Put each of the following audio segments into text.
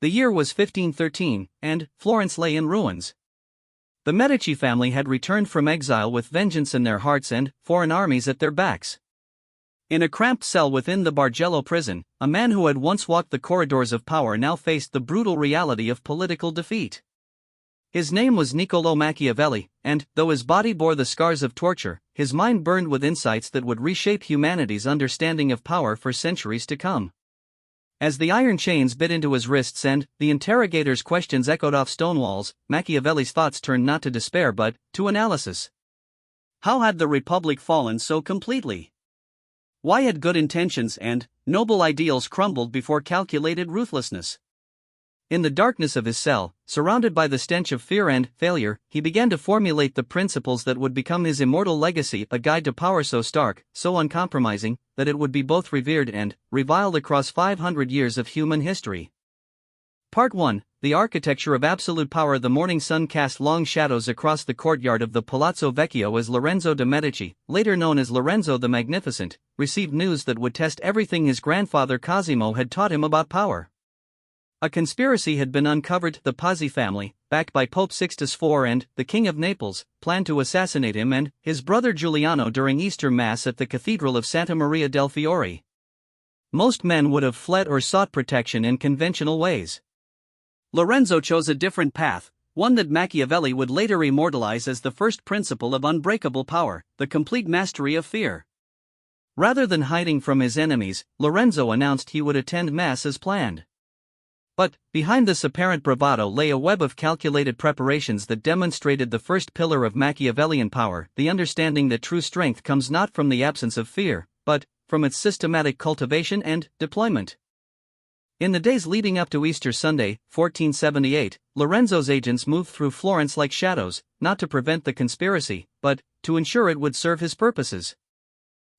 The year was 1513, and Florence lay in ruins. The Medici family had returned from exile with vengeance in their hearts and foreign armies at their backs. In a cramped cell within the Bargello prison, a man who had once walked the corridors of power now faced the brutal reality of political defeat. His name was Niccolò Machiavelli, and, though his body bore the scars of torture, his mind burned with insights that would reshape humanity's understanding of power for centuries to come. As the iron chains bit into his wrists and the interrogator's questions echoed off stone walls, Machiavelli's thoughts turned not to despair but to analysis. How had the Republic fallen so completely? Why had good intentions and noble ideals crumbled before calculated ruthlessness? In the darkness of his cell, surrounded by the stench of fear and failure, he began to formulate the principles that would become his immortal legacy, a guide to power so stark, so uncompromising, that it would be both revered and reviled across 500 years of human history. Part 1: The Architecture of Absolute Power. The morning sun cast long shadows across the courtyard of the Palazzo Vecchio as Lorenzo de' Medici, later known as Lorenzo the Magnificent, received news that would test everything his grandfather Cosimo had taught him about power. A conspiracy had been uncovered. The Pazzi family, backed by Pope Sixtus IV and the King of Naples, planned to assassinate him and his brother Giuliano during Easter Mass at the Cathedral of Santa Maria del Fiore. Most men would have fled or sought protection in conventional ways. Lorenzo chose a different path, one that Machiavelli would later immortalize as the first principle of unbreakable power, the complete mastery of fear. Rather than hiding from his enemies, Lorenzo announced he would attend Mass as planned. But, behind this apparent bravado lay a web of calculated preparations that demonstrated the first pillar of Machiavellian power, the understanding that true strength comes not from the absence of fear, but from its systematic cultivation and deployment. In the days leading up to Easter Sunday, 1478, Lorenzo's agents moved through Florence like shadows, not to prevent the conspiracy, but to ensure it would serve his purposes.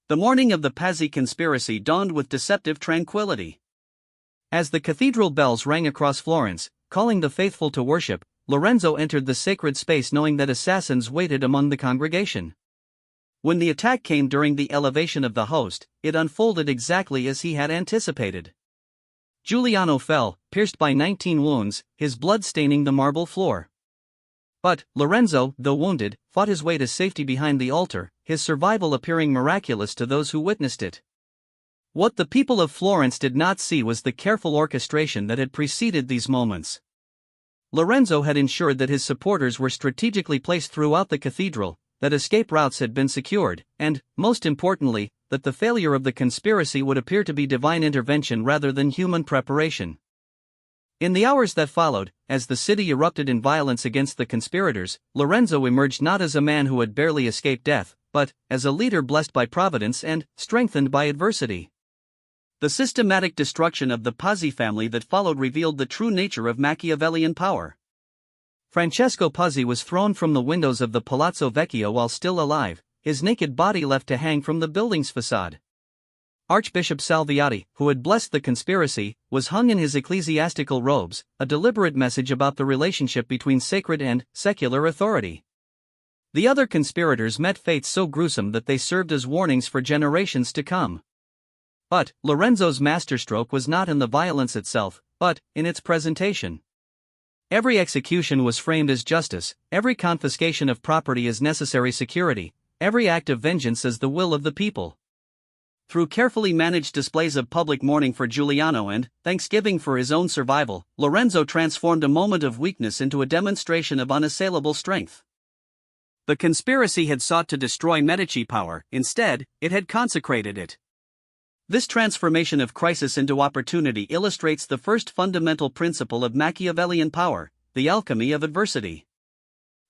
The morning of the Pazzi conspiracy dawned with deceptive tranquility. As the cathedral bells rang across Florence, calling the faithful to worship, Lorenzo entered the sacred space knowing that assassins waited among the congregation. When the attack came during the elevation of the host, it unfolded exactly as he had anticipated. Giuliano fell, pierced by 19 wounds, his blood staining the marble floor. But Lorenzo, though wounded, fought his way to safety behind the altar, his survival appearing miraculous to those who witnessed it. What the people of Florence did not see was the careful orchestration that had preceded these moments. Lorenzo had ensured that his supporters were strategically placed throughout the cathedral, that escape routes had been secured, and, most importantly, that the failure of the conspiracy would appear to be divine intervention rather than human preparation. In the hours that followed, as the city erupted in violence against the conspirators, Lorenzo emerged not as a man who had barely escaped death, but as a leader blessed by providence and strengthened by adversity. The systematic destruction of the Pazzi family that followed revealed the true nature of Machiavellian power. Francesco Pazzi was thrown from the windows of the Palazzo Vecchio while still alive, his naked body left to hang from the building's facade. Archbishop Salviati, who had blessed the conspiracy, was hung in his ecclesiastical robes, a deliberate message about the relationship between sacred and secular authority. The other conspirators met fates so gruesome that they served as warnings for generations to come. But Lorenzo's masterstroke was not in the violence itself, but in its presentation. Every execution was framed as justice, every confiscation of property as necessary security, every act of vengeance as the will of the people. Through carefully managed displays of public mourning for Giuliano and thanksgiving for his own survival, Lorenzo transformed a moment of weakness into a demonstration of unassailable strength. The conspiracy had sought to destroy Medici power, instead, it had consecrated it. This transformation of crisis into opportunity illustrates the first fundamental principle of Machiavellian power, the alchemy of adversity.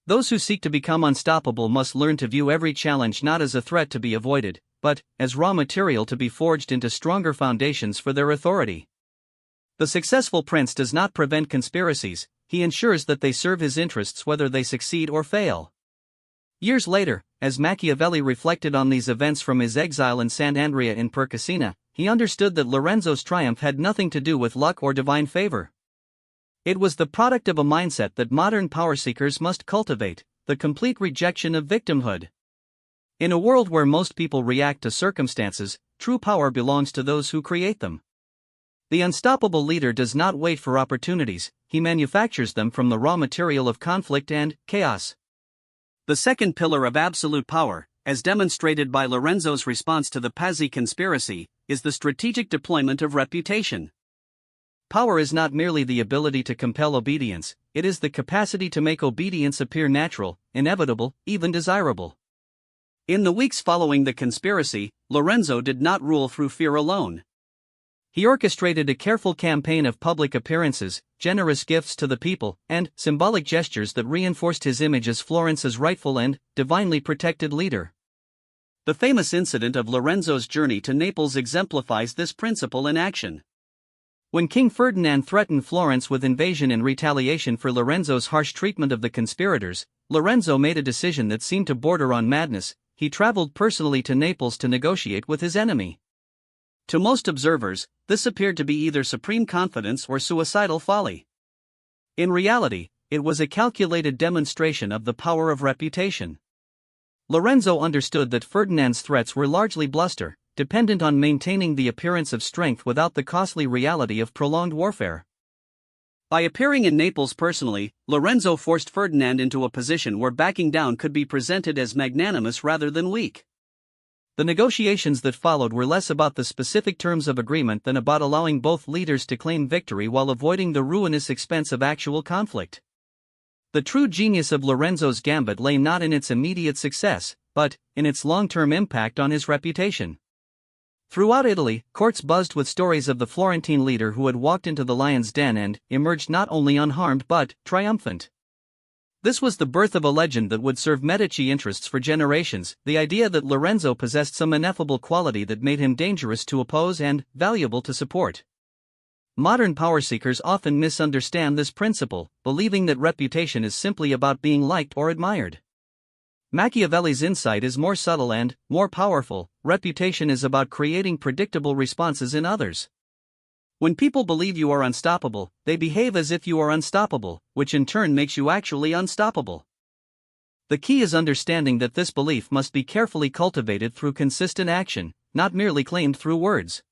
Those who seek to become unstoppable must learn to view every challenge not as a threat to be avoided, but as raw material to be forged into stronger foundations for their authority. The successful prince does not prevent conspiracies, he ensures that they serve his interests whether they succeed or fail. Years later, as Machiavelli reflected on these events from his exile in Sant'Andrea in Percasina, he understood that Lorenzo's triumph had nothing to do with luck or divine favor. It was the product of a mindset that modern power seekers must cultivate, the complete rejection of victimhood. In a world where most people react to circumstances, true power belongs to those who create them. The unstoppable leader does not wait for opportunities, he manufactures them from the raw material of conflict and chaos. The second pillar of absolute power, as demonstrated by Lorenzo's response to the Pazzi conspiracy, is the strategic deployment of reputation. Power is not merely the ability to compel obedience, it is the capacity to make obedience appear natural, inevitable, even desirable. In the weeks following the conspiracy, Lorenzo did not rule through fear alone. He orchestrated a careful campaign of public appearances, generous gifts to the people, and symbolic gestures that reinforced his image as Florence's rightful and divinely protected leader. The famous incident of Lorenzo's journey to Naples exemplifies this principle in action. When King Ferdinand threatened Florence with invasion in retaliation for Lorenzo's harsh treatment of the conspirators, Lorenzo made a decision that seemed to border on madness. He traveled personally to Naples to negotiate with his enemy. To most observers, this appeared to be either supreme confidence or suicidal folly. In reality, it was a calculated demonstration of the power of reputation. Lorenzo understood that Ferdinand's threats were largely bluster, dependent on maintaining the appearance of strength without the costly reality of prolonged warfare. By appearing in Naples personally, Lorenzo forced Ferdinand into a position where backing down could be presented as magnanimous rather than weak. The negotiations that followed were less about the specific terms of agreement than about allowing both leaders to claim victory while avoiding the ruinous expense of actual conflict. The true genius of Lorenzo's gambit lay not in its immediate success, but in its long-term impact on his reputation. Throughout Italy, courts buzzed with stories of the Florentine leader who had walked into the lion's den and emerged not only unharmed but triumphant. This was the birth of a legend that would serve Medici interests for generations, the idea that Lorenzo possessed some ineffable quality that made him dangerous to oppose and valuable to support. Modern power seekers often misunderstand this principle, believing that reputation is simply about being liked or admired. Machiavelli's insight is more subtle and more powerful. Reputation is about creating predictable responses in others. When people believe you are unstoppable, they behave as if you are unstoppable, which in turn makes you actually unstoppable. The key is understanding that this belief must be carefully cultivated through consistent action, not merely claimed through words.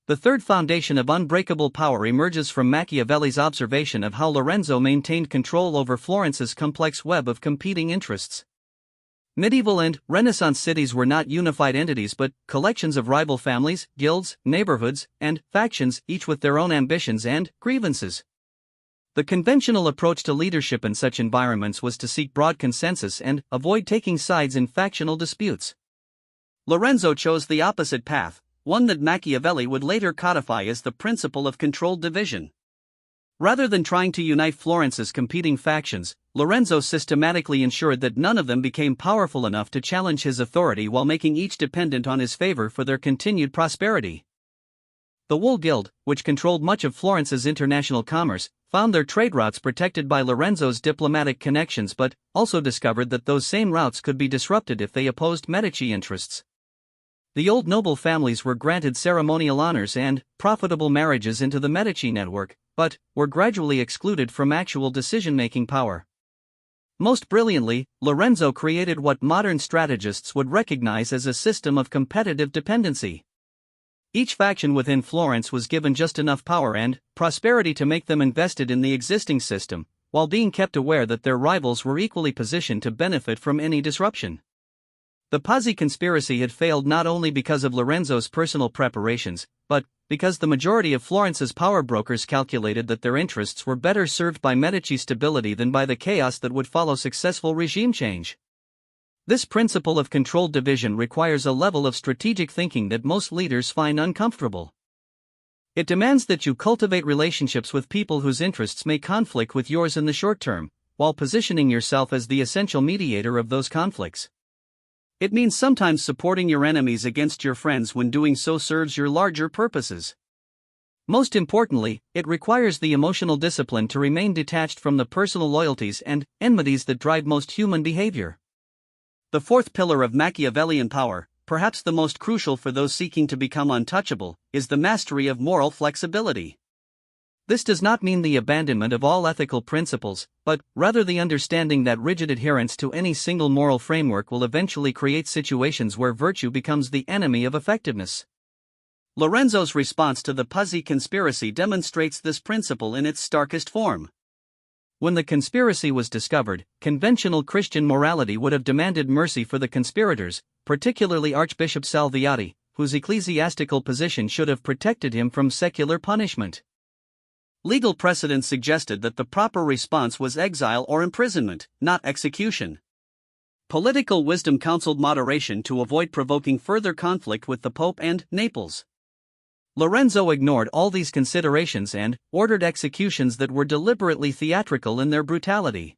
The third foundation of unbreakable power emerges from Machiavelli's observation of how Lorenzo maintained control over Florence's complex web of competing interests. Medieval and Renaissance cities were not unified entities but collections of rival families, guilds, neighborhoods, and factions, each with their own ambitions and grievances. The conventional approach to leadership in such environments was to seek broad consensus and avoid taking sides in factional disputes. Lorenzo chose the opposite path, one that Machiavelli would later codify as the principle of controlled division. Rather than trying to unite Florence's competing factions, Lorenzo systematically ensured that none of them became powerful enough to challenge his authority while making each dependent on his favor for their continued prosperity. The Wool Guild, which controlled much of Florence's international commerce, found their trade routes protected by Lorenzo's diplomatic connections but also discovered that those same routes could be disrupted if they opposed Medici interests. The old noble families were granted ceremonial honors and profitable marriages into the Medici network, but were gradually excluded from actual decision-making power. Most brilliantly, Lorenzo created what modern strategists would recognize as a system of competitive dependency. Each faction within Florence was given just enough power and prosperity to make them invested in the existing system, while being kept aware that their rivals were equally positioned to benefit from any disruption. The Pazzi conspiracy had failed not only because of Lorenzo's personal preparations, but because the majority of Florence's power brokers calculated that their interests were better served by Medici's stability than by the chaos that would follow successful regime change. This principle of controlled division requires a level of strategic thinking that most leaders find uncomfortable. It demands that you cultivate relationships with people whose interests may conflict with yours in the short term, while positioning yourself as the essential mediator of those conflicts. It means sometimes supporting your enemies against your friends when doing so serves your larger purposes. Most importantly, it requires the emotional discipline to remain detached from the personal loyalties and enmities that drive most human behavior. The fourth pillar of Machiavellian power, perhaps the most crucial for those seeking to become untouchable, is the mastery of moral flexibility. This does not mean the abandonment of all ethical principles, but rather the understanding that rigid adherence to any single moral framework will eventually create situations where virtue becomes the enemy of effectiveness. Lorenzo's response to the Puzzi conspiracy demonstrates this principle in its starkest form. When the conspiracy was discovered, conventional Christian morality would have demanded mercy for the conspirators, particularly Archbishop Salviati, whose ecclesiastical position should have protected him from secular punishment. Legal precedent suggested that the proper response was exile or imprisonment, not execution. Political wisdom counseled moderation to avoid provoking further conflict with the Pope and Naples. Lorenzo ignored all these considerations and ordered executions that were deliberately theatrical in their brutality.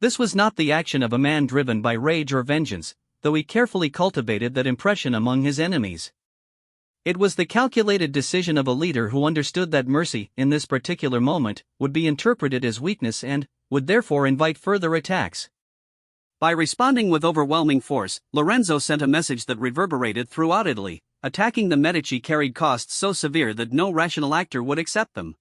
This was not the action of a man driven by rage or vengeance, though he carefully cultivated that impression among his enemies. It was the calculated decision of a leader who understood that mercy, in this particular moment, would be interpreted as weakness and would therefore invite further attacks. By responding with overwhelming force, Lorenzo sent a message that reverberated throughout Italy. Attacking the Medici carried costs so severe that no rational actor would accept them.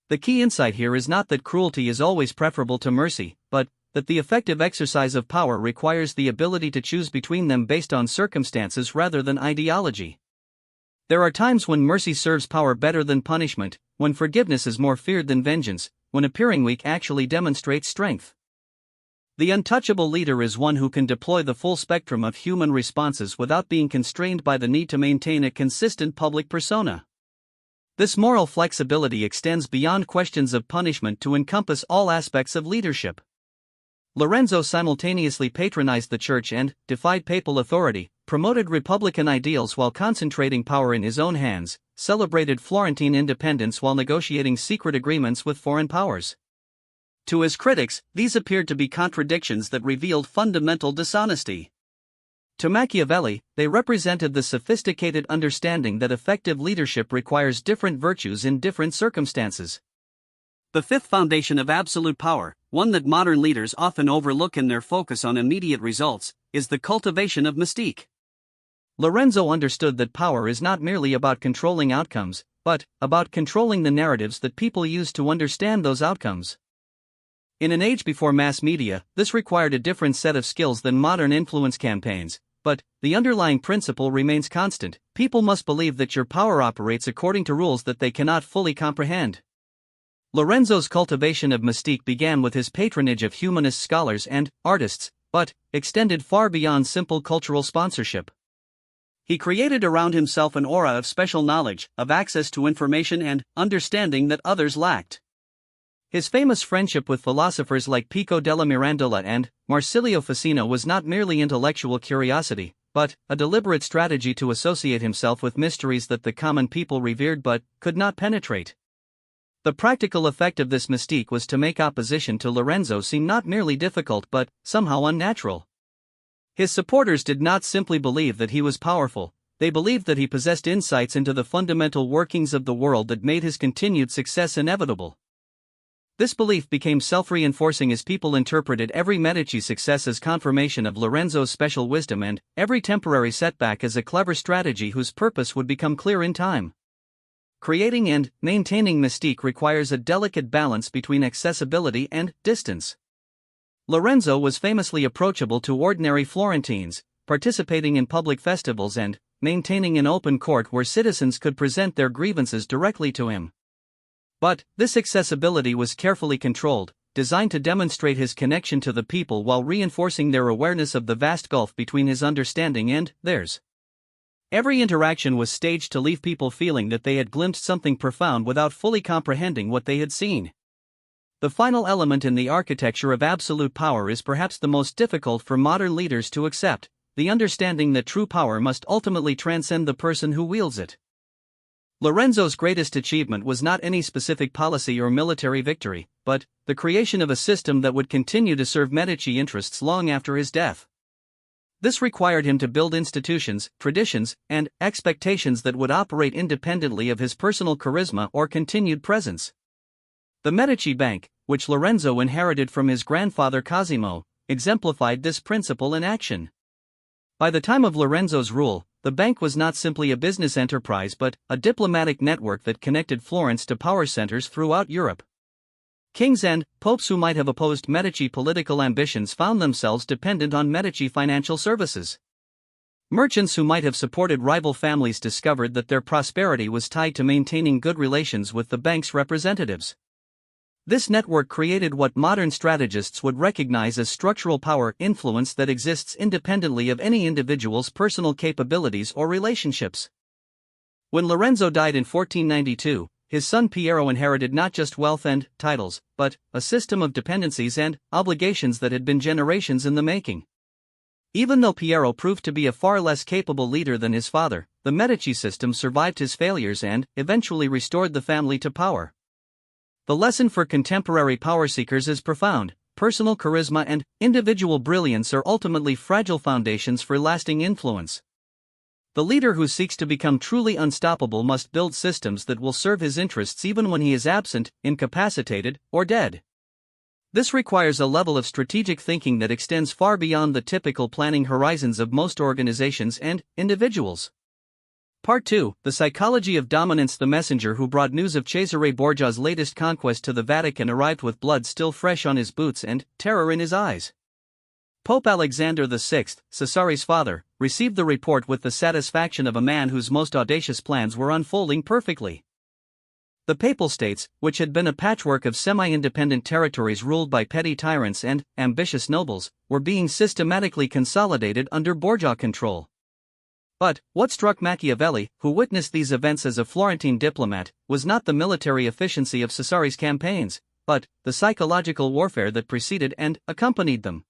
The key insight here is not that cruelty is always preferable to mercy, but that the effective exercise of power requires the ability to choose between them based on circumstances rather than ideology. There are times when mercy serves power better than punishment, when forgiveness is more feared than vengeance, when appearing weak actually demonstrates strength. The untouchable leader is one who can deploy the full spectrum of human responses without being constrained by the need to maintain a consistent public persona. This moral flexibility extends beyond questions of punishment to encompass all aspects of leadership. Lorenzo simultaneously patronized the church and defied papal authority, promoted republican ideals while concentrating power in his own hands, celebrated Florentine independence while negotiating secret agreements with foreign powers. To his critics, these appeared to be contradictions that revealed fundamental dishonesty. To Machiavelli, they represented the sophisticated understanding that effective leadership requires different virtues in different circumstances. The fifth foundation of absolute power, one that modern leaders often overlook in their focus on immediate results, is the cultivation of mystique. Lorenzo understood that power is not merely about controlling outcomes, but about controlling the narratives that people use to understand those outcomes. In an age before mass media, this required a different set of skills than modern influence campaigns, but the underlying principle remains constant: people must believe that your power operates according to rules that they cannot fully comprehend. Lorenzo's cultivation of mystique began with his patronage of humanist scholars and artists, but extended far beyond simple cultural sponsorship. He created around himself an aura of special knowledge, of access to information and understanding that others lacked. His famous friendship with philosophers like Pico della Mirandola and Marsilio Ficino was not merely intellectual curiosity, but a deliberate strategy to associate himself with mysteries that the common people revered but could not penetrate. The practical effect of this mystique was to make opposition to Lorenzo seem not merely difficult but somehow unnatural. His supporters did not simply believe that he was powerful, they believed that he possessed insights into the fundamental workings of the world that made his continued success inevitable. This belief became self-reinforcing as people interpreted every Medici success as confirmation of Lorenzo's special wisdom and every temporary setback as a clever strategy whose purpose would become clear in time. Creating and maintaining mystique requires a delicate balance between accessibility and distance. Lorenzo was famously approachable to ordinary Florentines, participating in public festivals and maintaining an open court where citizens could present their grievances directly to him. But this accessibility was carefully controlled, designed to demonstrate his connection to the people while reinforcing their awareness of the vast gulf between his understanding and theirs. Every interaction was staged to leave people feeling that they had glimpsed something profound without fully comprehending what they had seen. The final element in the architecture of absolute power is perhaps the most difficult for modern leaders to accept: the understanding that true power must ultimately transcend the person who wields it. Lorenzo's greatest achievement was not any specific policy or military victory, but the creation of a system that would continue to serve Medici interests long after his death. This required him to build institutions, traditions, and expectations that would operate independently of his personal charisma or continued presence. The Medici Bank, which Lorenzo inherited from his grandfather Cosimo, exemplified this principle in action. By the time of Lorenzo's rule, the bank was not simply a business enterprise but a diplomatic network that connected Florence to power centers throughout Europe. Kings and popes who might have opposed Medici political ambitions found themselves dependent on Medici financial services. Merchants who might have supported rival families discovered that their prosperity was tied to maintaining good relations with the bank's representatives. This network created what modern strategists would recognize as structural power influence that exists independently of any individual's personal capabilities or relationships. When Lorenzo died in 1492, his son Piero inherited not just wealth and titles, but a system of dependencies and obligations that had been generations in the making. Even though Piero proved to be a far less capable leader than his father, the Medici system survived his failures and eventually restored the family to power. The lesson for contemporary power seekers is profound. Personal charisma and individual brilliance are ultimately fragile foundations for lasting influence. The leader who seeks to become truly unstoppable must build systems that will serve his interests even when he is absent, incapacitated, or dead. This requires a level of strategic thinking that extends far beyond the typical planning horizons of most organizations and individuals. Part 2: The Psychology of Dominance. The messenger who brought news of Cesare Borgia's latest conquest to the Vatican arrived with blood still fresh on his boots and terror in his eyes. Pope Alexander VI, Cesare's father, received the report with the satisfaction of a man whose most audacious plans were unfolding perfectly. The Papal States, which had been a patchwork of semi-independent territories ruled by petty tyrants and ambitious nobles, were being systematically consolidated under Borgia control. But what struck Machiavelli, who witnessed these events as a Florentine diplomat, was not the military efficiency of Cesare's campaigns, but the psychological warfare that preceded and accompanied them.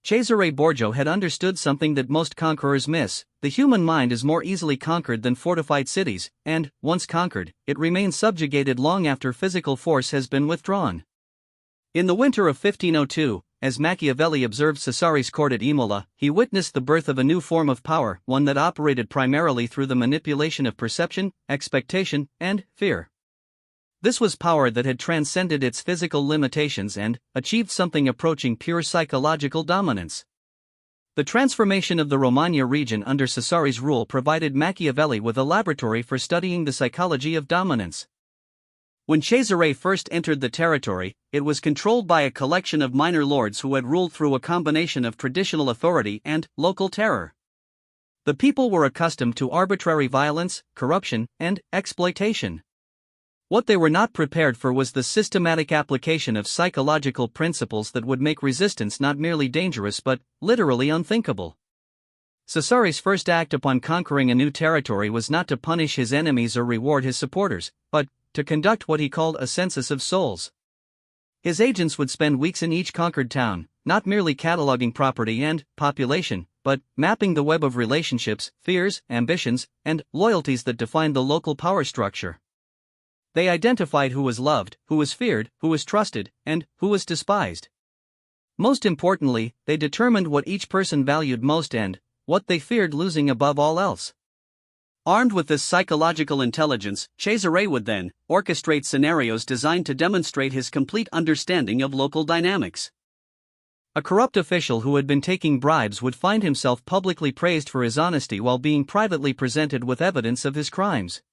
Cesare Borgia had understood something that most conquerors miss: the human mind is more easily conquered than fortified cities, and, once conquered, it remains subjugated long after physical force has been withdrawn. In the winter of 1502, as Machiavelli observed Cesare's court at Imola, he witnessed the birth of a new form of power, one that operated primarily through the manipulation of perception, expectation, and fear. This was power that had transcended its physical limitations and achieved something approaching pure psychological dominance. The transformation of the Romagna region under Cesare's rule provided Machiavelli with a laboratory for studying the psychology of dominance. When Cesare first entered the territory, it was controlled by a collection of minor lords who had ruled through a combination of traditional authority and local terror. The people were accustomed to arbitrary violence, corruption, and exploitation. What they were not prepared for was the systematic application of psychological principles that would make resistance not merely dangerous but literally unthinkable. Cesare's first act upon conquering a new territory was not to punish his enemies or reward his supporters, but to conduct what he called a census of souls. His agents would spend weeks in each conquered town, not merely cataloging property and population, but mapping the web of relationships, fears, ambitions, and loyalties that defined the local power structure. They identified who was loved, who was feared, who was trusted, and who was despised. Most importantly, they determined what each person valued most and what they feared losing above all else. Armed with this psychological intelligence, Cesare would then orchestrate scenarios designed to demonstrate his complete understanding of local dynamics. A corrupt official who had been taking bribes would find himself publicly praised for his honesty while being privately presented with evidence of his crimes.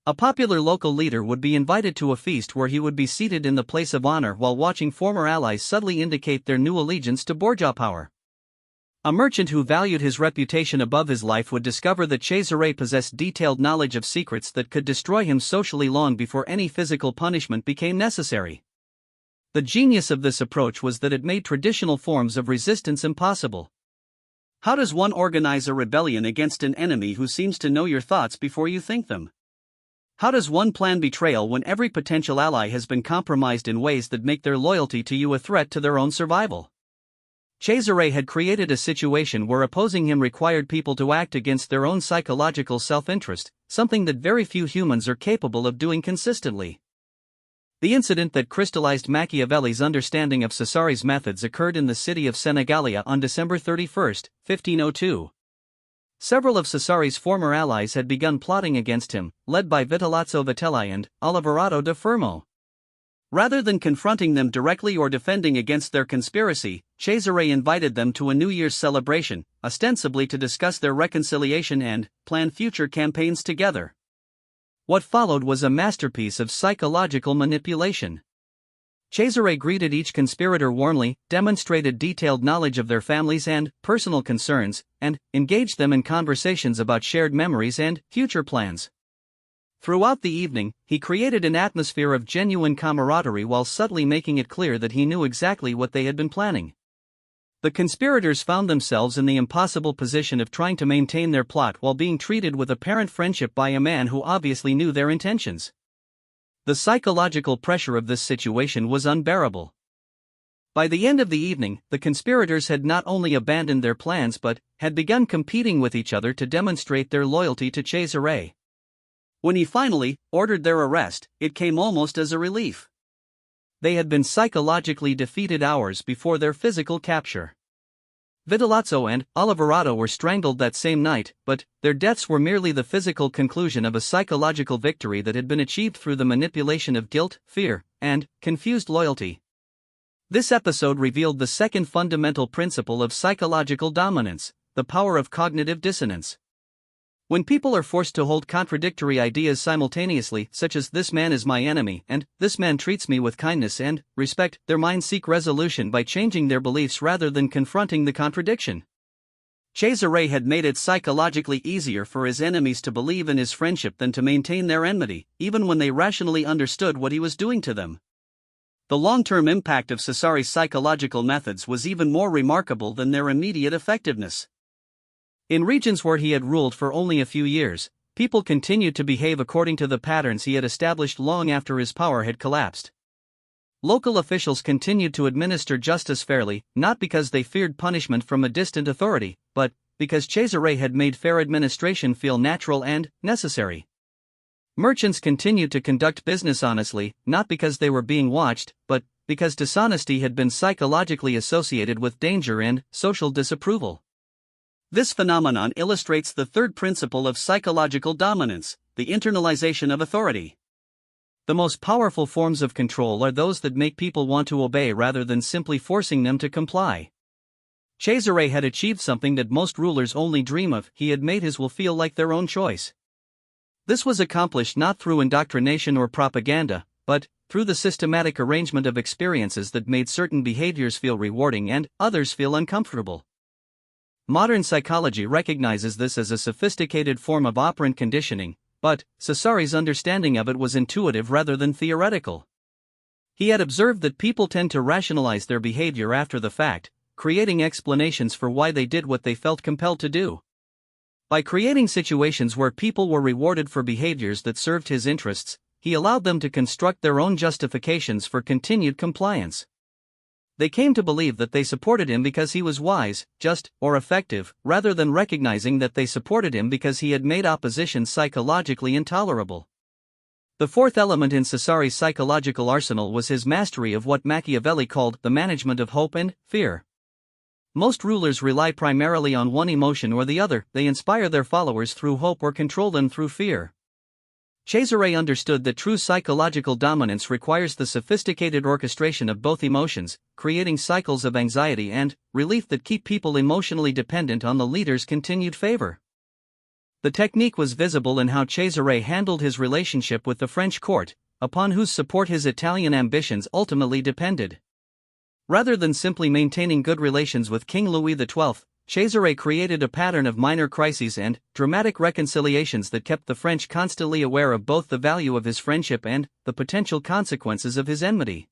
A popular local leader would be invited to a feast where he would be seated in the place of honor while watching former allies subtly indicate their new allegiance to Borgia power. A merchant who valued his reputation above his life would discover that Cesare possessed detailed knowledge of secrets that could destroy him socially long before any physical punishment became necessary. The genius of this approach was that it made traditional forms of resistance impossible. How does one organize a rebellion against an enemy who seems to know your thoughts before you think them? How does one plan betrayal when every potential ally has been compromised in ways that make their loyalty to you a threat to their own survival? Cesare had created a situation where opposing him required people to act against their own psychological self-interest, something that very few humans are capable of doing consistently. The incident that crystallized Machiavelli's understanding of Cesare's methods occurred in the city of Senigallia on December 31, 1502. Several of Cesare's former allies had begun plotting against him, led by Vitellozzo Vitelli and Aliverato da Fermo. Rather than confronting them directly or defending against their conspiracy, Cesare invited them to a New Year's celebration, ostensibly to discuss their reconciliation and plan future campaigns together. What followed was a masterpiece of psychological manipulation. Cesare greeted each conspirator warmly, demonstrated detailed knowledge of their families and personal concerns, and engaged them in conversations about shared memories and future plans. Throughout the evening, he created an atmosphere of genuine camaraderie while subtly making it clear that he knew exactly what they had been planning. The conspirators found themselves in the impossible position of trying to maintain their plot while being treated with apparent friendship by a man who obviously knew their intentions. The psychological pressure of this situation was unbearable. By the end of the evening, the conspirators had not only abandoned their plans but had begun competing with each other to demonstrate their loyalty to Cesare. When he finally ordered their arrest, it came almost as a relief. They had been psychologically defeated hours before their physical capture. Vitellozzo and Alvarado were strangled that same night, but their deaths were merely the physical conclusion of a psychological victory that had been achieved through the manipulation of guilt, fear, and confused loyalty. This episode revealed the second fundamental principle of psychological dominance, the power of cognitive dissonance. When people are forced to hold contradictory ideas simultaneously, such as "this man is my enemy" and "this man treats me with kindness and respect," their minds seek resolution by changing their beliefs rather than confronting the contradiction. Cesare had made it psychologically easier for his enemies to believe in his friendship than to maintain their enmity, even when they rationally understood what he was doing to them. The long-term impact of Cesari's psychological methods was even more remarkable than their immediate effectiveness. In regions where he had ruled for only a few years, people continued to behave according to the patterns he had established long after his power had collapsed. Local officials continued to administer justice fairly, not because they feared punishment from a distant authority, but because Cesare had made fair administration feel natural and necessary. Merchants continued to conduct business honestly, not because they were being watched, but because dishonesty had been psychologically associated with danger and social disapproval. This phenomenon illustrates the third principle of psychological dominance, the internalization of authority. The most powerful forms of control are those that make people want to obey rather than simply forcing them to comply. Cesare had achieved something that most rulers only dream of: he had made his will feel like their own choice. This was accomplished not through indoctrination or propaganda, but through the systematic arrangement of experiences that made certain behaviors feel rewarding and others feel uncomfortable. Modern psychology recognizes this as a sophisticated form of operant conditioning, but Cesari's understanding of it was intuitive rather than theoretical. He had observed that people tend to rationalize their behavior after the fact, creating explanations for why they did what they felt compelled to do. By creating situations where people were rewarded for behaviors that served his interests, he allowed them to construct their own justifications for continued compliance. They came to believe that they supported him because he was wise, just, or effective, rather than recognizing that they supported him because he had made opposition psychologically intolerable. The fourth element in Cesari's psychological arsenal was his mastery of what Machiavelli called the management of hope and fear. Most rulers rely primarily on one emotion or the other. They inspire their followers through hope or control them through fear. Cesare understood that true psychological dominance requires the sophisticated orchestration of both emotions, creating cycles of anxiety and relief that keep people emotionally dependent on the leader's continued favor. The technique was visible in how Cesare handled his relationship with the French court, upon whose support his Italian ambitions ultimately depended. Rather than simply maintaining good relations with King Louis XII, Cesare created a pattern of minor crises and dramatic reconciliations that kept the French constantly aware of both the value of his friendship and the potential consequences of his enmity.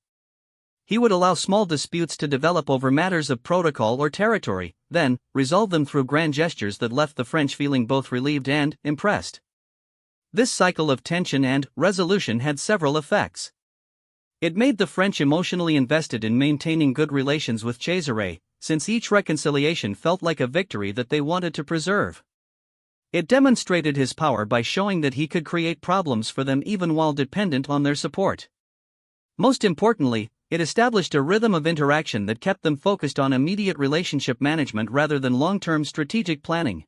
He would allow small disputes to develop over matters of protocol or territory, then resolve them through grand gestures that left the French feeling both relieved and impressed. This cycle of tension and resolution had several effects. It made the French emotionally invested in maintaining good relations with Cesare, since each reconciliation felt like a victory that they wanted to preserve. It demonstrated his power by showing that he could create problems for them even while dependent on their support. Most importantly, it established a rhythm of interaction that kept them focused on immediate relationship management rather than long-term strategic planning.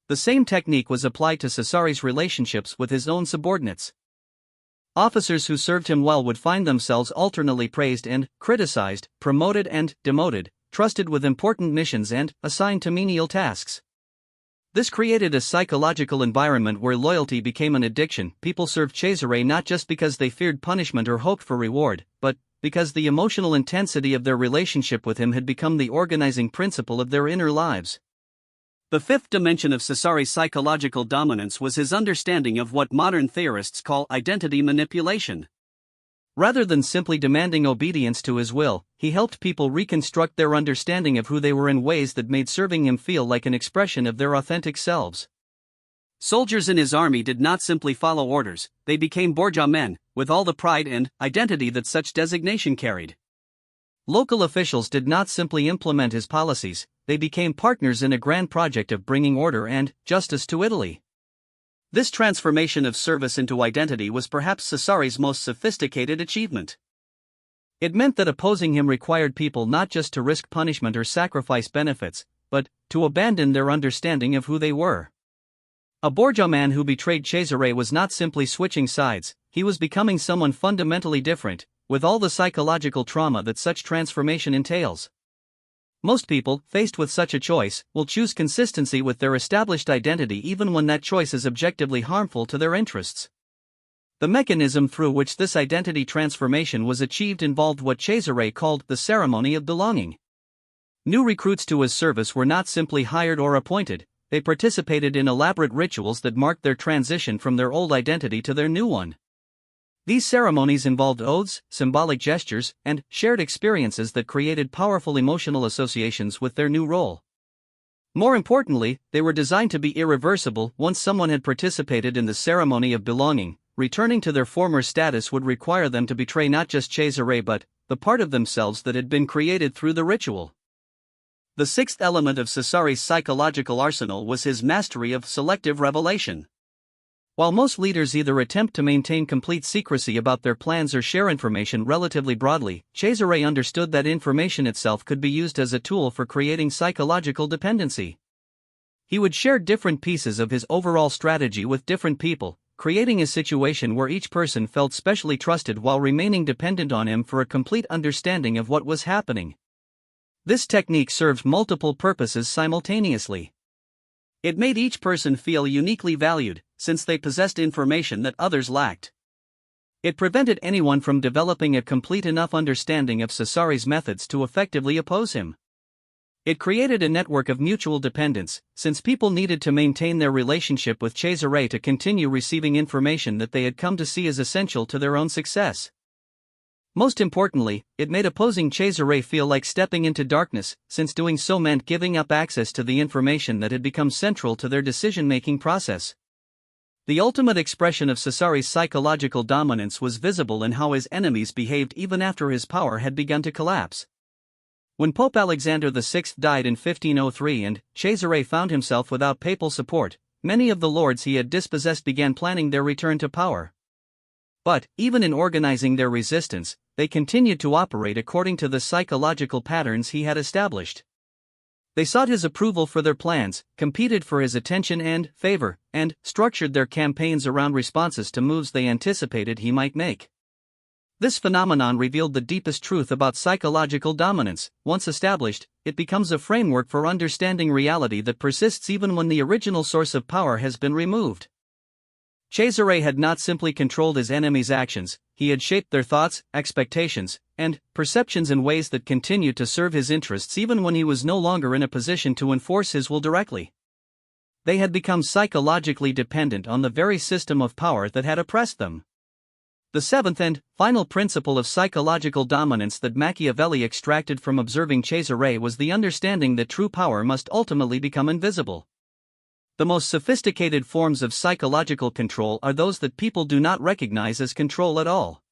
The same technique was applied to Cesari's relationships with his own subordinates. Officers who served him well would find themselves alternately praised and criticized, promoted and demoted, trusted with important missions and assigned to menial tasks. This created a psychological environment where loyalty became an addiction. People served Cesare not just because they feared punishment or hoped for reward, but because the emotional intensity of their relationship with him had become the organizing principle of their inner lives. The fifth dimension of Cesari's psychological dominance was his understanding of what modern theorists call identity manipulation. Rather than simply demanding obedience to his will, he helped people reconstruct their understanding of who they were in ways that made serving him feel like an expression of their authentic selves. Soldiers in his army did not simply follow orders, they became Borgia men, with all the pride and identity that such designation carried. Local officials did not simply implement his policies, they became partners in a grand project of bringing order and justice to Italy. This transformation of service into identity was perhaps Cesari's most sophisticated achievement. It meant that opposing him required people not just to risk punishment or sacrifice benefits, but to abandon their understanding of who they were. A Borgia man who betrayed Cesare was not simply switching sides, he was becoming someone fundamentally different, with all the psychological trauma that such transformation entails. Most people, faced with such a choice, will choose consistency with their established identity even when that choice is objectively harmful to their interests. The mechanism through which this identity transformation was achieved involved what Cesare called the ceremony of belonging. New recruits to his service were not simply hired or appointed, they participated in elaborate rituals that marked their transition from their old identity to their new one. These ceremonies involved oaths, symbolic gestures, and shared experiences that created powerful emotional associations with their new role. More importantly, they were designed to be irreversible. Once someone had participated in the ceremony of belonging, returning to their former status would require them to betray not just Cesare but the part of themselves that had been created through the ritual. The sixth element of Cesari's psychological arsenal was his mastery of selective revelation. While most leaders either attempt to maintain complete secrecy about their plans or share information relatively broadly, Cesare understood that information itself could be used as a tool for creating psychological dependency. He would share different pieces of his overall strategy with different people, creating a situation where each person felt specially trusted while remaining dependent on him for a complete understanding of what was happening. This technique served multiple purposes simultaneously. It made each person feel uniquely valued, since they possessed information that others lacked. It prevented anyone from developing a complete enough understanding of Cesari's methods to effectively oppose him. It created a network of mutual dependence, since people needed to maintain their relationship with Cesare to continue receiving information that they had come to see as essential to their own success. Most importantly, it made opposing Cesare feel like stepping into darkness, since doing so meant giving up access to the information that had become central to their decision-making process. The ultimate expression of Cesari's psychological dominance was visible in how his enemies behaved even after his power had begun to collapse. When Pope Alexander VI died in 1503 and Cesare found himself without papal support, many of the lords he had dispossessed began planning their return to power. But, even in organizing their resistance, they continued to operate according to the psychological patterns he had established. They sought his approval for their plans, competed for his attention and favor, and structured their campaigns around responses to moves they anticipated he might make. This phenomenon revealed the deepest truth about psychological dominance. Once established, it becomes a framework for understanding reality that persists even when the original source of power has been removed. Cesare had not simply controlled his enemies' actions, he had shaped their thoughts, expectations, and perceptions in ways that continued to serve his interests even when he was no longer in a position to enforce his will directly. They had become psychologically dependent on the very system of power that had oppressed them. The seventh and final principle of psychological dominance that Machiavelli extracted from observing Cesare was the understanding that true power must ultimately become invisible. The most sophisticated forms of psychological control are those that people do not recognize as control at all.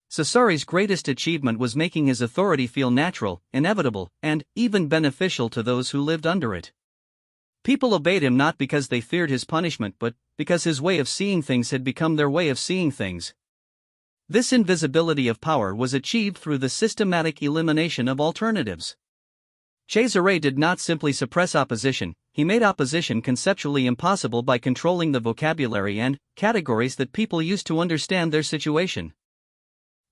Cesari's greatest achievement was making his authority feel natural, inevitable, and even beneficial to those who lived under it. People obeyed him not because they feared his punishment but because his way of seeing things had become their way of seeing things. This invisibility of power was achieved through the systematic elimination of alternatives. Cesare did not simply suppress opposition, he made opposition conceptually impossible by controlling the vocabulary and categories that people used to understand their situation.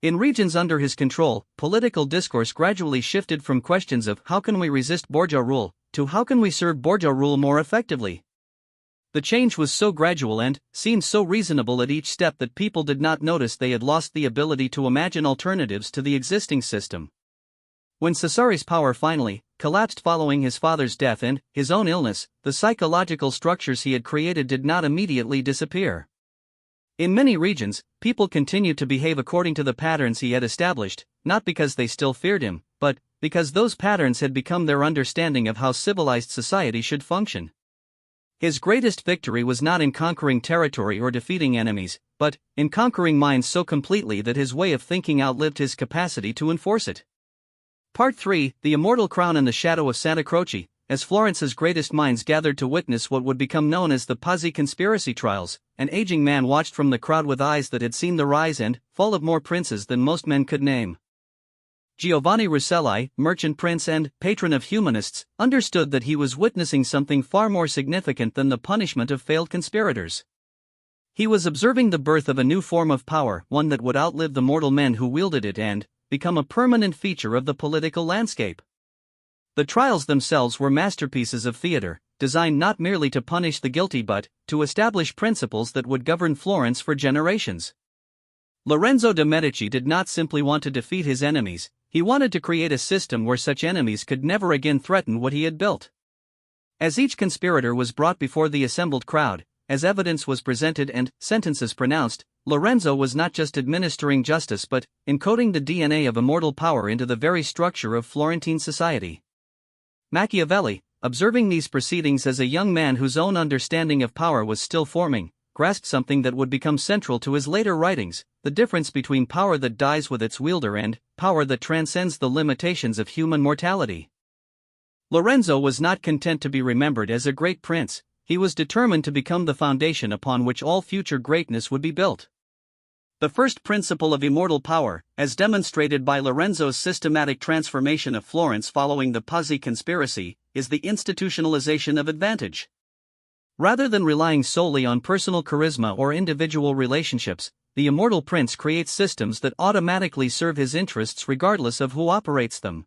In regions under his control, political discourse gradually shifted from questions of how can we resist Borgia rule to how can we serve Borgia rule more effectively. The change was so gradual and seemed so reasonable at each step that people did not notice they had lost the ability to imagine alternatives to the existing system. When Cesari's power finally collapsed following his father's death and his own illness, the psychological structures he had created did not immediately disappear. In many regions, people continued to behave according to the patterns he had established, not because they still feared him, but because those patterns had become their understanding of how civilized society should function. His greatest victory was not in conquering territory or defeating enemies, but in conquering minds so completely that his way of thinking outlived his capacity to enforce it. Part 3: The Immortal Crown and the Shadow of Santa Croce. As Florence's greatest minds gathered to witness what would become known as the Pazzi conspiracy trials, an aging man watched from the crowd with eyes that had seen the rise and fall of more princes than most men could name. Giovanni Rosselli, merchant prince and patron of humanists, understood that he was witnessing something far more significant than the punishment of failed conspirators. He was observing the birth of a new form of power, one that would outlive the mortal men who wielded it and become a permanent feature of the political landscape. The trials themselves were masterpieces of theater, designed not merely to punish the guilty but to establish principles that would govern Florence for generations. Lorenzo de' Medici did not simply want to defeat his enemies, he wanted to create a system where such enemies could never again threaten what he had built. As each conspirator was brought before the assembled crowd, as evidence was presented and sentences pronounced, Lorenzo was not just administering justice but encoding the DNA of immortal power into the very structure of Florentine society. Machiavelli, observing these proceedings as a young man whose own understanding of power was still forming, grasped something that would become central to his later writings: the difference between power that dies with its wielder and power that transcends the limitations of human mortality. Lorenzo was not content to be remembered as a great prince, he was determined to become the foundation upon which all future greatness would be built. The first principle of immortal power, as demonstrated by Lorenzo's systematic transformation of Florence following the Pazzi conspiracy, is the institutionalization of advantage. Rather than relying solely on personal charisma or individual relationships, the immortal prince creates systems that automatically serve his interests regardless of who operates them.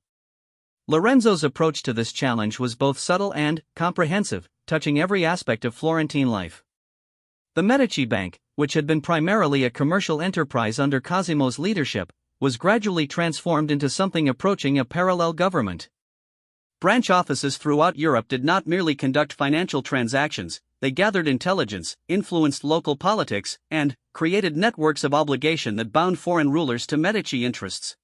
Lorenzo's approach to this challenge was both subtle and comprehensive, touching every aspect of Florentine life. The Medici Bank, which had been primarily a commercial enterprise under Cosimo's leadership, was gradually transformed into something approaching a parallel government. Branch offices throughout Europe did not merely conduct financial transactions, they gathered intelligence, influenced local politics, and created networks of obligation that bound foreign rulers to Medici interests.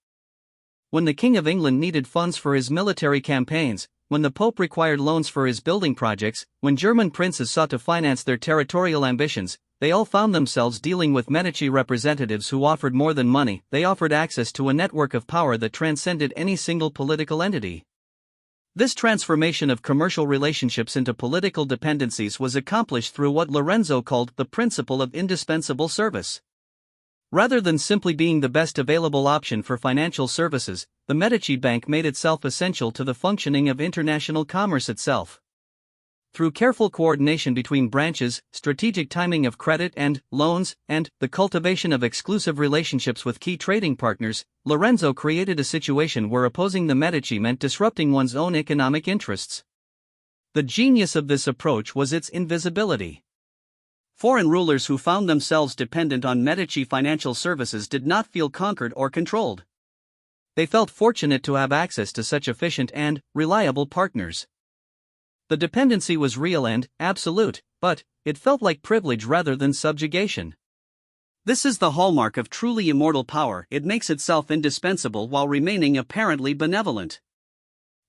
When the King of England needed funds for his military campaigns, when the Pope required loans for his building projects, when German princes sought to finance their territorial ambitions, they all found themselves dealing with Medici representatives who offered more than money, they offered access to a network of power that transcended any single political entity. This transformation of commercial relationships into political dependencies was accomplished through what Lorenzo called the principle of indispensable service. Rather than simply being the best available option for financial services, the Medici Bank made itself essential to the functioning of international commerce itself. Through careful coordination between branches, strategic timing of credit and loans, and the cultivation of exclusive relationships with key trading partners, Lorenzo created a situation where opposing the Medici meant disrupting one's own economic interests. The genius of this approach was its invisibility. Foreign rulers who found themselves dependent on Medici financial services did not feel conquered or controlled. They felt fortunate to have access to such efficient and reliable partners. The dependency was real and absolute, but it felt like privilege rather than subjugation. This is the hallmark of truly immortal power: it makes itself indispensable while remaining apparently benevolent.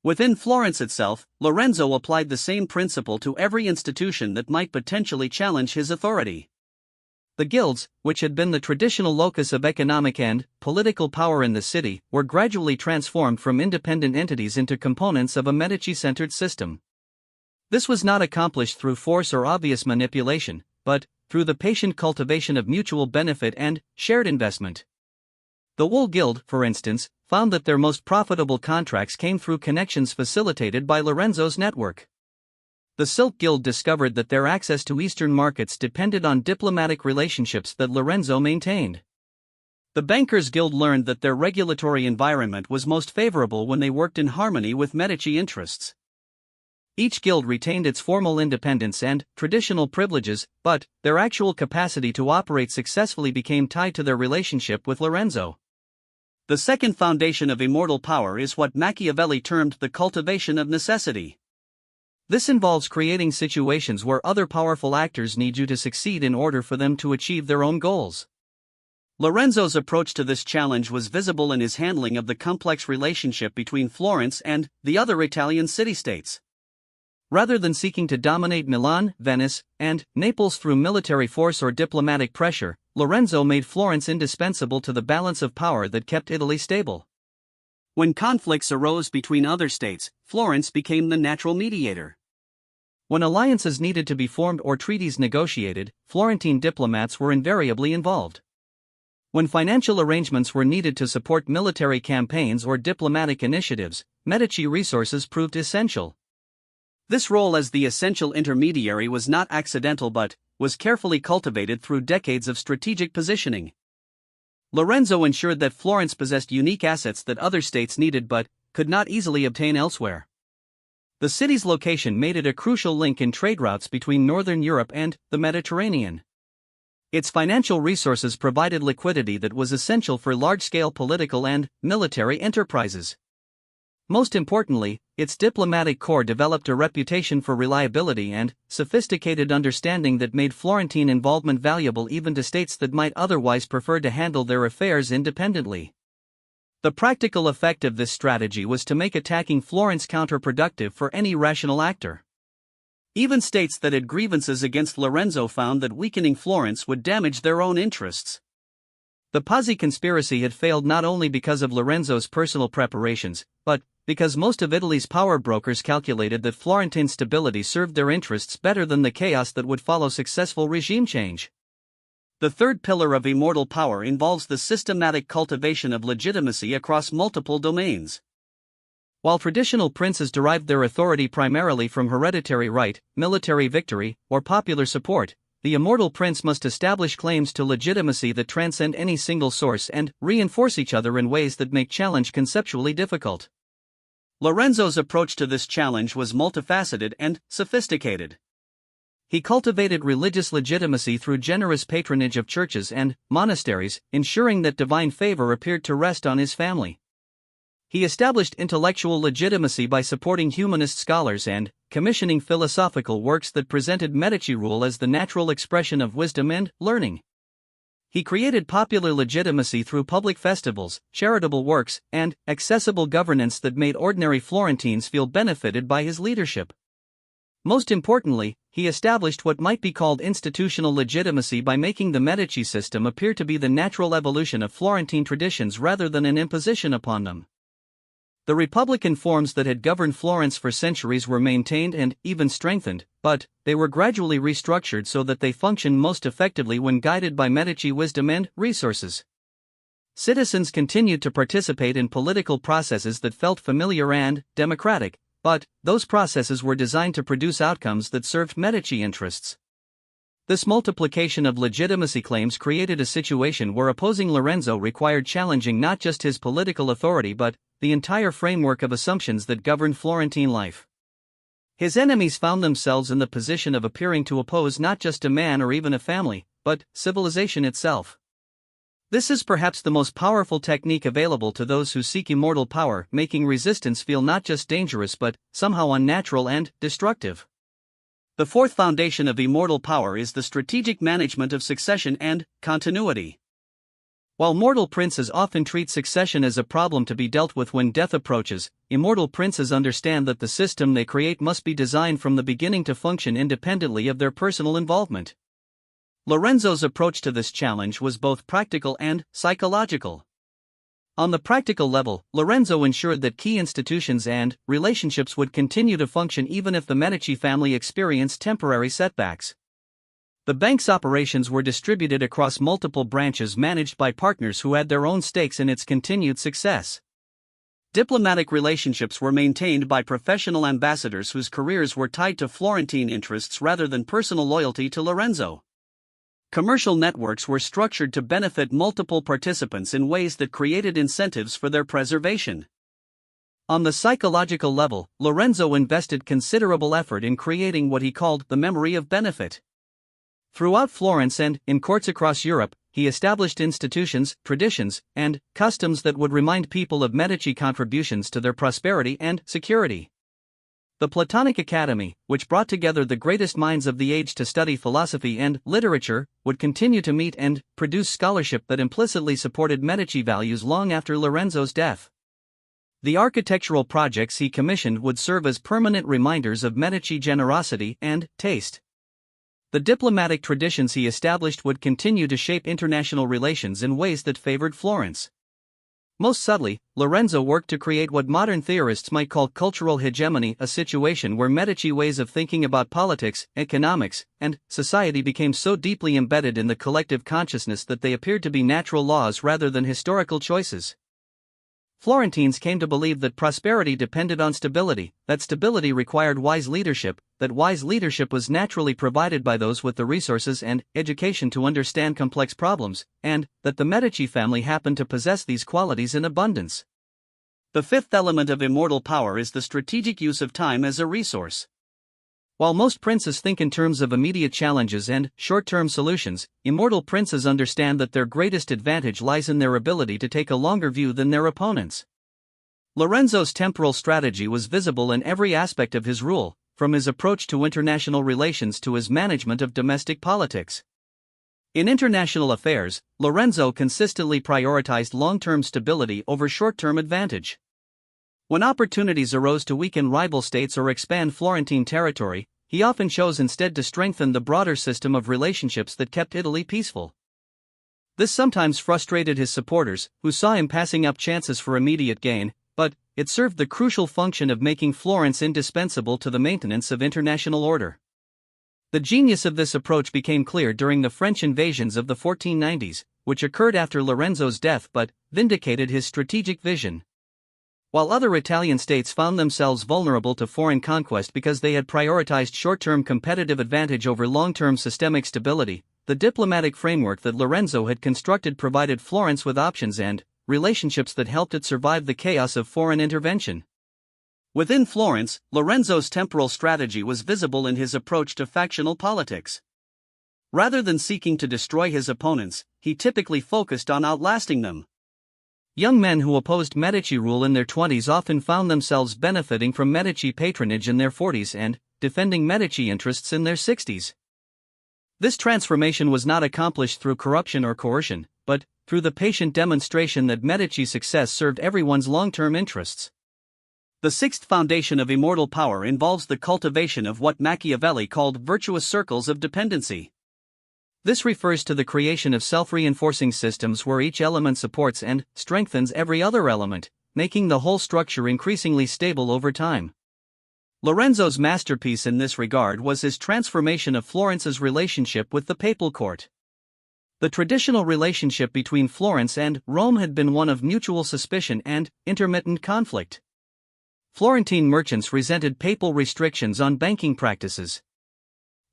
Within Florence itself, Lorenzo applied the same principle to every institution that might potentially challenge his authority. The guilds, which had been the traditional locus of economic and political power in the city, were gradually transformed from independent entities into components of a Medici-centered system. This was not accomplished through force or obvious manipulation, but through the patient cultivation of mutual benefit and shared investment. The Wool Guild, for instance, found that their most profitable contracts came through connections facilitated by Lorenzo's network. The Silk Guild discovered that their access to Eastern markets depended on diplomatic relationships that Lorenzo maintained. The Bankers Guild learned that their regulatory environment was most favorable when they worked in harmony with Medici interests. Each guild retained its formal independence and traditional privileges, but their actual capacity to operate successfully became tied to their relationship with Lorenzo. The second foundation of immortal power is what Machiavelli termed the cultivation of necessity. This involves creating situations where other powerful actors need you to succeed in order for them to achieve their own goals. Lorenzo's approach to this challenge was visible in his handling of the complex relationship between Florence and the other Italian city-states. Rather than seeking to dominate Milan, Venice, and Naples through military force or diplomatic pressure, Lorenzo made Florence indispensable to the balance of power that kept Italy stable. When conflicts arose between other states, Florence became the natural mediator. When alliances needed to be formed or treaties negotiated, Florentine diplomats were invariably involved. When financial arrangements were needed to support military campaigns or diplomatic initiatives, Medici resources proved essential. This role as the essential intermediary was not accidental but was carefully cultivated through decades of strategic positioning. Lorenzo ensured that Florence possessed unique assets that other states needed but could not easily obtain elsewhere. The city's location made it a crucial link in trade routes between Northern Europe and the Mediterranean. Its financial resources provided liquidity that was essential for large-scale political and military enterprises. Most importantly, its diplomatic corps developed a reputation for reliability and sophisticated understanding that made Florentine involvement valuable even to states that might otherwise prefer to handle their affairs independently. The practical effect of this strategy was to make attacking Florence counterproductive for any rational actor. Even states that had grievances against Lorenzo found that weakening Florence would damage their own interests. The Pazzi conspiracy had failed not only because of Lorenzo's personal preparations, but because most of Italy's power brokers calculated that Florentine stability served their interests better than the chaos that would follow successful regime change. The third pillar of immortal power involves the systematic cultivation of legitimacy across multiple domains. While traditional princes derived their authority primarily from hereditary right, military victory, or popular support, the immortal prince must establish claims to legitimacy that transcend any single source and reinforce each other in ways that make challenge conceptually difficult. Lorenzo's approach to this challenge was multifaceted and sophisticated. He cultivated religious legitimacy through generous patronage of churches and monasteries, ensuring that divine favor appeared to rest on his family. He established intellectual legitimacy by supporting humanist scholars and commissioning philosophical works that presented Medici rule as the natural expression of wisdom and learning. He created popular legitimacy through public festivals, charitable works, and accessible governance that made ordinary Florentines feel benefited by his leadership. Most importantly, he established what might be called institutional legitimacy by making the Medici system appear to be the natural evolution of Florentine traditions rather than an imposition upon them. The republican forms that had governed Florence for centuries were maintained and even strengthened, but they were gradually restructured so that they functioned most effectively when guided by Medici wisdom and resources. Citizens continued to participate in political processes that felt familiar and democratic, but those processes were designed to produce outcomes that served Medici interests. This multiplication of legitimacy claims created a situation where opposing Lorenzo required challenging not just his political authority but the entire framework of assumptions that governed Florentine life. His enemies found themselves in the position of appearing to oppose not just a man or even a family, but civilization itself. This is perhaps the most powerful technique available to those who seek immortal power, making resistance feel not just dangerous but somehow unnatural and destructive. The fourth foundation of immortal power is the strategic management of succession and continuity. While mortal princes often treat succession as a problem to be dealt with when death approaches, immortal princes understand that the system they create must be designed from the beginning to function independently of their personal involvement. Lorenzo's approach to this challenge was both practical and psychological. On the practical level, Lorenzo ensured that key institutions and relationships would continue to function even if the Medici family experienced temporary setbacks. The bank's operations were distributed across multiple branches managed by partners who had their own stakes in its continued success. Diplomatic relationships were maintained by professional ambassadors whose careers were tied to Florentine interests rather than personal loyalty to Lorenzo. Commercial networks were structured to benefit multiple participants in ways that created incentives for their preservation. On the psychological level, Lorenzo invested considerable effort in creating what he called the memory of benefit. Throughout Florence and in courts across Europe, he established institutions, traditions, and customs that would remind people of Medici contributions to their prosperity and security. The Platonic Academy, which brought together the greatest minds of the age to study philosophy and literature, would continue to meet and produce scholarship that implicitly supported Medici values long after Lorenzo's death. The architectural projects he commissioned would serve as permanent reminders of Medici generosity and taste. The diplomatic traditions he established would continue to shape international relations in ways that favored Florence. Most subtly, Lorenzo worked to create what modern theorists might call cultural hegemony, a situation where Medici ways of thinking about politics, economics, and society became so deeply embedded in the collective consciousness that they appeared to be natural laws rather than historical choices. Florentines came to believe that prosperity depended on stability, that stability required wise leadership, that wise leadership was naturally provided by those with the resources and education to understand complex problems, and that the Medici family happened to possess these qualities in abundance. The fifth element of immortal power is the strategic use of time as a resource. While most princes think in terms of immediate challenges and short-term solutions, immortal princes understand that their greatest advantage lies in their ability to take a longer view than their opponents. Lorenzo's temporal strategy was visible in every aspect of his rule, from his approach to international relations to his management of domestic politics. In international affairs, Lorenzo consistently prioritized long-term stability over short-term advantage. When opportunities arose to weaken rival states or expand Florentine territory, he often chose instead to strengthen the broader system of relationships that kept Italy peaceful. This sometimes frustrated his supporters, who saw him passing up chances for immediate gain, but it served the crucial function of making Florence indispensable to the maintenance of international order. The genius of this approach became clear during the French invasions of the 1490s, which occurred after Lorenzo's death but vindicated his strategic vision. While other Italian states found themselves vulnerable to foreign conquest because they had prioritized short-term competitive advantage over long-term systemic stability, the diplomatic framework that Lorenzo had constructed provided Florence with options and relationships that helped it survive the chaos of foreign intervention. Within Florence, Lorenzo's temporal strategy was visible in his approach to factional politics. Rather than seeking to destroy his opponents, he typically focused on outlasting them. Young men who opposed Medici rule in their 20s often found themselves benefiting from Medici patronage in their 40s and defending Medici interests in their 60s. This transformation was not accomplished through corruption or coercion, but through the patient demonstration that Medici's success served everyone's long-term interests. The sixth foundation of immortal power involves the cultivation of what Machiavelli called virtuous circles of dependency. This refers to the creation of self-reinforcing systems where each element supports and strengthens every other element, making the whole structure increasingly stable over time. Lorenzo's masterpiece in this regard was his transformation of Florence's relationship with the papal court. The traditional relationship between Florence and Rome had been one of mutual suspicion and intermittent conflict. Florentine merchants resented papal restrictions on banking practices.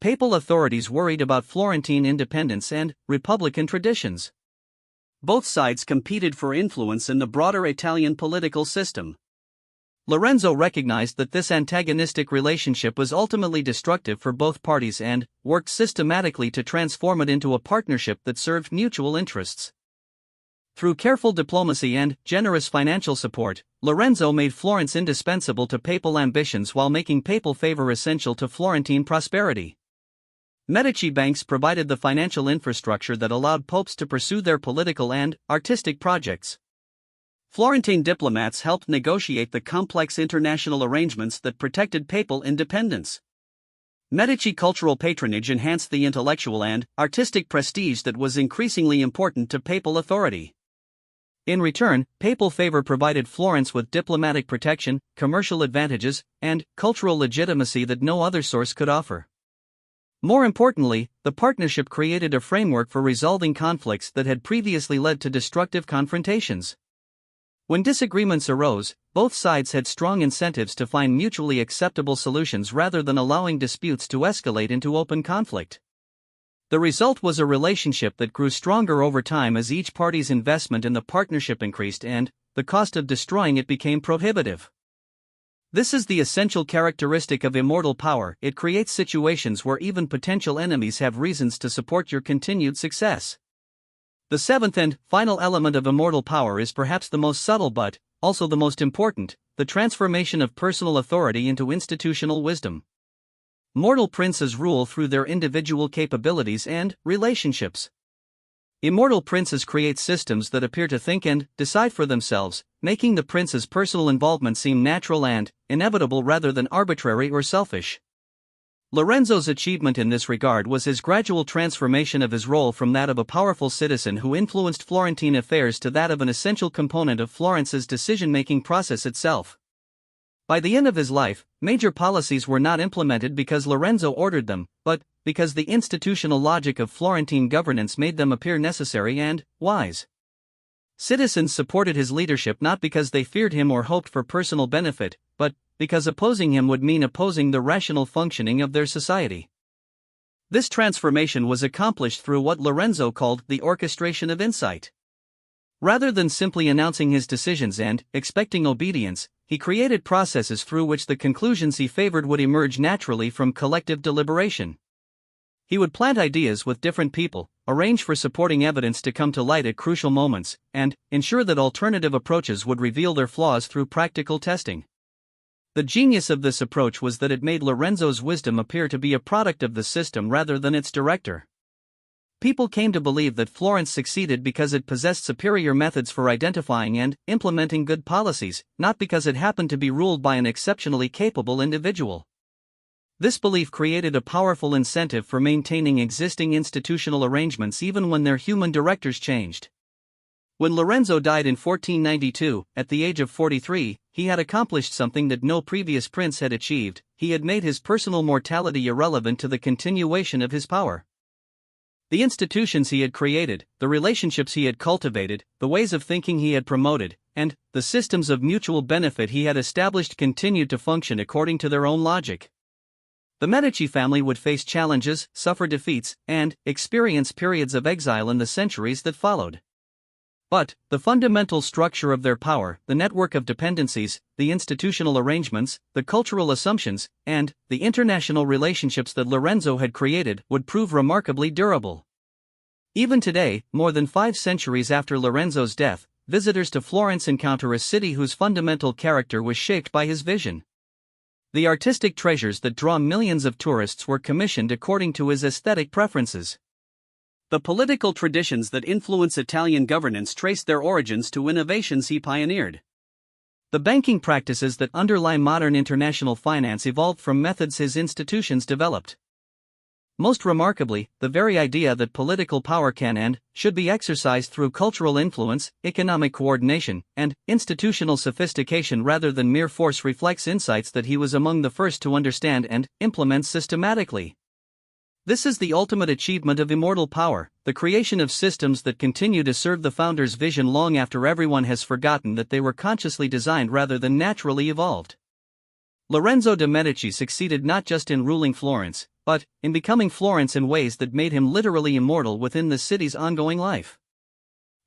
Papal authorities worried about Florentine independence and republican traditions. Both sides competed for influence in the broader Italian political system. Lorenzo recognized that this antagonistic relationship was ultimately destructive for both parties and worked systematically to transform it into a partnership that served mutual interests. Through careful diplomacy and generous financial support, Lorenzo made Florence indispensable to papal ambitions while making papal favor essential to Florentine prosperity. Medici banks provided the financial infrastructure that allowed popes to pursue their political and artistic projects. Florentine diplomats helped negotiate the complex international arrangements that protected papal independence. Medici cultural patronage enhanced the intellectual and artistic prestige that was increasingly important to papal authority. In return, papal favor provided Florence with diplomatic protection, commercial advantages, and cultural legitimacy that no other source could offer. More importantly, the partnership created a framework for resolving conflicts that had previously led to destructive confrontations. When disagreements arose, both sides had strong incentives to find mutually acceptable solutions rather than allowing disputes to escalate into open conflict. The result was a relationship that grew stronger over time as each party's investment in the partnership increased and the cost of destroying it became prohibitive. This is the essential characteristic of immortal power. It creates situations where even potential enemies have reasons to support your continued success. The seventh and final element of immortal power is perhaps the most subtle but also the most important: the transformation of personal authority into institutional wisdom. Mortal princes rule through their individual capabilities and relationships. Immortal princes create systems that appear to think and decide for themselves, making the prince's personal involvement seem natural and inevitable rather than arbitrary or selfish. Lorenzo's achievement in this regard was his gradual transformation of his role from that of a powerful citizen who influenced Florentine affairs to that of an essential component of Florence's decision-making process itself. By the end of his life, major policies were not implemented because Lorenzo ordered them, but because the institutional logic of Florentine governance made them appear necessary and wise. Citizens supported his leadership not because they feared him or hoped for personal benefit, but because opposing him would mean opposing the rational functioning of their society. This transformation was accomplished through what Lorenzo called the orchestration of insight. Rather than simply announcing his decisions and expecting obedience, he created processes through which the conclusions he favored would emerge naturally from collective deliberation. He would plant ideas with different people, arrange for supporting evidence to come to light at crucial moments, and ensure that alternative approaches would reveal their flaws through practical testing. The genius of this approach was that it made Lorenzo's wisdom appear to be a product of the system rather than its director. People came to believe that Florence succeeded because it possessed superior methods for identifying and implementing good policies, not because it happened to be ruled by an exceptionally capable individual. This belief created a powerful incentive for maintaining existing institutional arrangements even when their human directors changed. When Lorenzo died in 1492, at the age of 43, he had accomplished something that no previous prince had achieved: he had made his personal mortality irrelevant to the continuation of his power. The institutions he had created, the relationships he had cultivated, the ways of thinking he had promoted, and the systems of mutual benefit he had established continued to function according to their own logic. The Medici family would face challenges, suffer defeats, and experience periods of exile in the centuries that followed. But the fundamental structure of their power, the network of dependencies, the institutional arrangements, the cultural assumptions, and the international relationships that Lorenzo had created would prove remarkably durable. Even today, more than 5 centuries after Lorenzo's death, visitors to Florence encounter a city whose fundamental character was shaped by his vision. The artistic treasures that draw millions of tourists were commissioned according to his aesthetic preferences. The political traditions that influence Italian governance trace their origins to innovations he pioneered. The banking practices that underlie modern international finance evolved from methods his institutions developed. Most remarkably, the very idea that political power can and should be exercised through cultural influence, economic coordination, and institutional sophistication rather than mere force reflects insights that he was among the first to understand and implement systematically. This is the ultimate achievement of immortal power, the creation of systems that continue to serve the founder's vision long after everyone has forgotten that they were consciously designed rather than naturally evolved. Lorenzo de' Medici succeeded not just in ruling Florence, but in becoming Florence in ways that made him literally immortal within the city's ongoing life.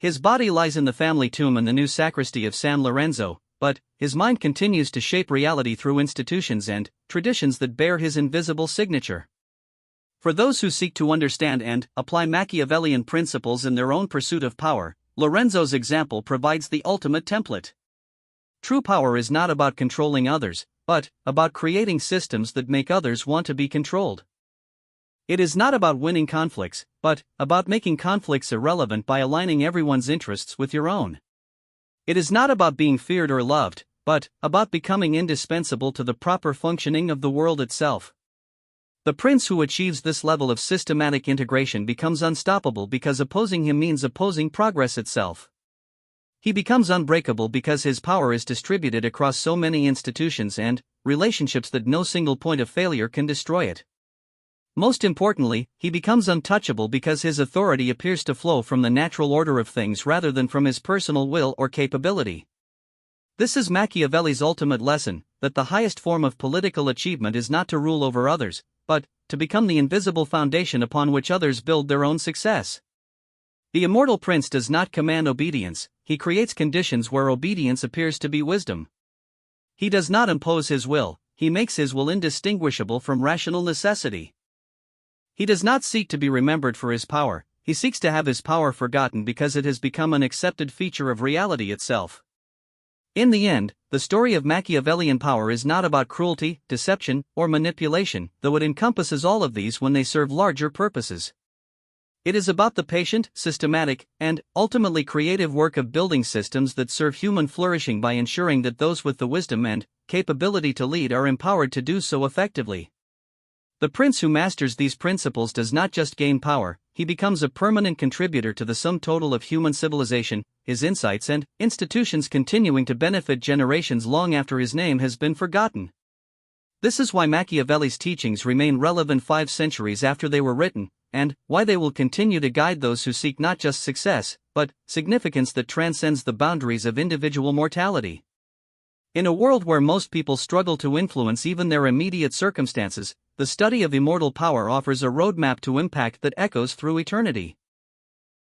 His body lies in the family tomb in the new sacristy of San Lorenzo, but his mind continues to shape reality through institutions and traditions that bear his invisible signature. For those who seek to understand and apply Machiavellian principles in their own pursuit of power, Lorenzo's example provides the ultimate template. True power is not about controlling others, but about creating systems that make others want to be controlled. It is not about winning conflicts, but about making conflicts irrelevant by aligning everyone's interests with your own. It is not about being feared or loved, but about becoming indispensable to the proper functioning of the world itself. The prince who achieves this level of systematic integration becomes unstoppable because opposing him means opposing progress itself. He becomes unbreakable because his power is distributed across so many institutions and relationships that no single point of failure can destroy it. Most importantly, he becomes untouchable because his authority appears to flow from the natural order of things rather than from his personal will or capability. This is Machiavelli's ultimate lesson, that the highest form of political achievement is not to rule over others, but to become the invisible foundation upon which others build their own success. The immortal prince does not command obedience, he creates conditions where obedience appears to be wisdom. He does not impose his will, he makes his will indistinguishable from rational necessity. He does not seek to be remembered for his power, he seeks to have his power forgotten because it has become an accepted feature of reality itself. In the end, the story of Machiavellian power is not about cruelty, deception, or manipulation, though it encompasses all of these when they serve larger purposes. It is about the patient, systematic, and, ultimately creative work of building systems that serve human flourishing by ensuring that those with the wisdom and capability to lead are empowered to do so effectively. The prince who masters these principles does not just gain power, he becomes a permanent contributor to the sum total of human civilization, his insights and institutions continuing to benefit generations long after his name has been forgotten. This is why Machiavelli's teachings remain relevant 5 centuries after they were written, and why they will continue to guide those who seek not just success, but significance that transcends the boundaries of individual mortality. In a world where most people struggle to influence even their immediate circumstances, the study of immortal power offers a roadmap to impact that echoes through eternity.